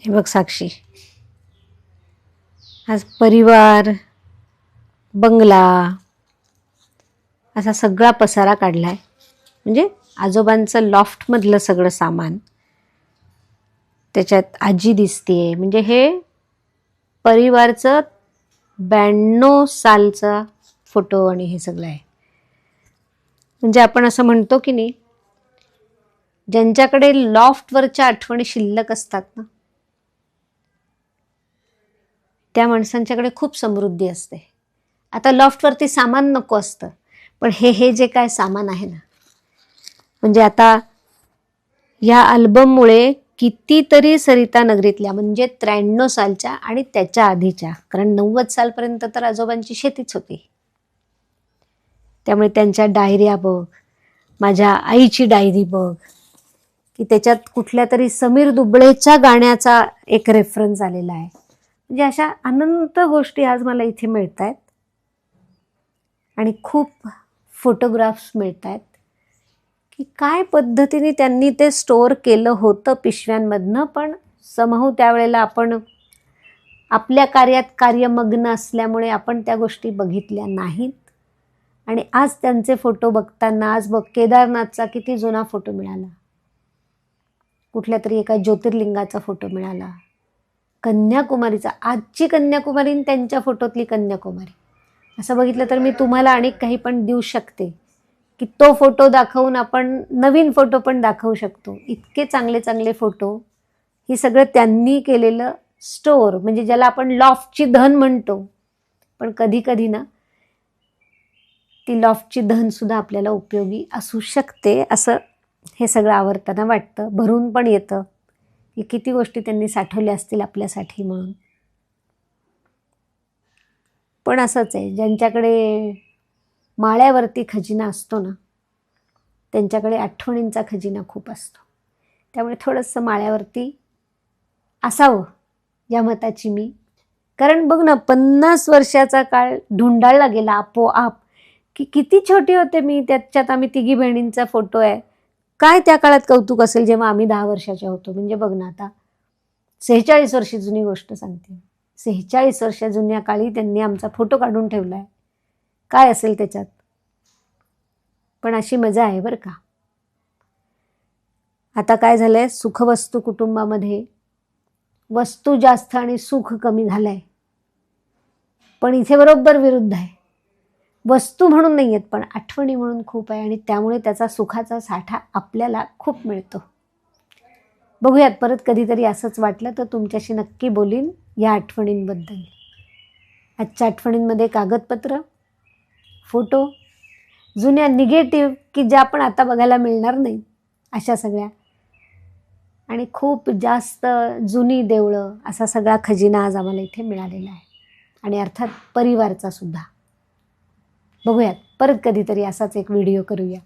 हे बघ साक्षी, आज परिवार, बंगला असा सगळा पसारा काढलाय. म्हणजे आजोबांचं लॉफ्टमधलं सगळं सामान, त्याच्यात आजी दिसतेय. म्हणजे हे परिवारचं 92 सालचा फोटो आणि हे सगळं आहे. म्हणजे आपण असं म्हणतो की नाही, ज्यांच्याकडे लॉफ्टवरच्या आठवणी शिल्लक असतात ना, त्या माणसांच्याकडे खूप समृद्धी असते. आता लॉफ्टवरती सामान नको असतं, पण हे जे काय सामान आहे ना, म्हणजे आता या अल्बममुळे कितीतरी सरिता नगरीतल्या, म्हणजे 93 सालच्या आणि त्याच्या आधीच्या, कारण 90 सालपर्यंत तर आजोबांची शेतीच होती, त्यामुळे त्यांच्या डायऱ्या बघ, माझ्या आईची डायरी बघ, की त्याच्यात कुठल्या तरी समीर दुबळेच्या गाण्याचा एक रेफरन्स आलेला आहे. म्हणजे अशा अनंत गोष्टी आज मला इथे मिळत आहेत आणि खूप फोटोग्राफ्स मिळत आहेत की काय पद्धतीने त्यांनी ते स्टोअर केलं होतं पिशव्यांमधनं. पण समहाऊ त्यावेळेला आपण आपल्या कार्यात कार्यमग्न असल्यामुळे आपण त्या गोष्टी बघितल्या नाहीत. आणि आज त्यांचे फोटो बघताना, आज बघ केदारनाथचा किती जुना फोटो मिळाला, कुठल्या तरी एका ज्योतिर्लिंगाचा फोटो मिळाला, कन्याकुमारीचा, आजची कन्याकुमारी त्यांच्या फोटोतली कन्याकुमारी, असं बघितलं तर मी तुम्हाला आणि काही पण देऊ शकते की तो फोटो दाखवून आपण नवीन फोटो पण दाखवू शकतो. इतके चांगले चांगले फोटो, ही सगळं त्यांनी केलेलं स्टोअर, म्हणजे ज्याला आपण लॉफ्टची धन म्हणतो. पण कधी कधी ना, ती लॉफ्टची धनसुद्धा आपल्याला उपयोगी असू शकते, असं हे सगळं आवडताना वाटतं. भरून पण येतं की किती गोष्टी त्यांनी साठवल्या असतील आपल्यासाठी म्हणून. पण असंच आहे, ज्यांच्याकडे माळ्यावरती खजिना असतो ना, त्यांच्याकडे आठवणींचा खजिना खूप असतो. त्यामुळे थोडंसं माळ्यावरती असावं या मताची मी. कारण बघ ना, 50 वर्षाचा काळ ढुंडाळला गेला आपोआप. की किती छोटे होते मी, त्याच्यात आम्ही तिघी बहिणींचा फोटो आहे. काय त्या काळात कौतुक असेल जेव्हा आम्ही 10 वर्षाच्या होतो. म्हणजे बघ ना, आता 46 वर्ष जुनी गोष्ट सांगते. 46 वर्ष जुन्या काळी त्यांनी आमचा फोटो काढून ठेवला आहे. काय असेल त्याच्यात. पण अशी मजा आहे बरं का. आता काय झालंय, सुखवस्तू कुटुंबामध्ये वस्तू जास्त आणि सुख कमी झालंय. पण इथे बरोबर विरुद्ध आहे. वस्तू म्हणून नाही आहेत, पण आठवणी म्हणून खूप आहे. आणि त्यामुळे त्याचा सुखाचा साठा आपल्याला खूप मिळतो. बघूयात, परत कधीतरी असंच वाटलं तर तुमच्याशी नक्की बोलीन या आठवणींबद्दल. आजच्या आठवणींमध्ये कागदपत्र, फोटो, जुन्या निगेटिव्ह की ज्या पण आता बघायला मिळणार नाही अशा सगळ्या, आणि खूप जास्त जुनी देवळं, असा सगळा खजिना आज आम्हाला इथे मिळालेला आहे. आणि अर्थात परिवारचा सुद्धा. बघूयात, परत कधीतरी असाच एक व्हिडिओ करूया.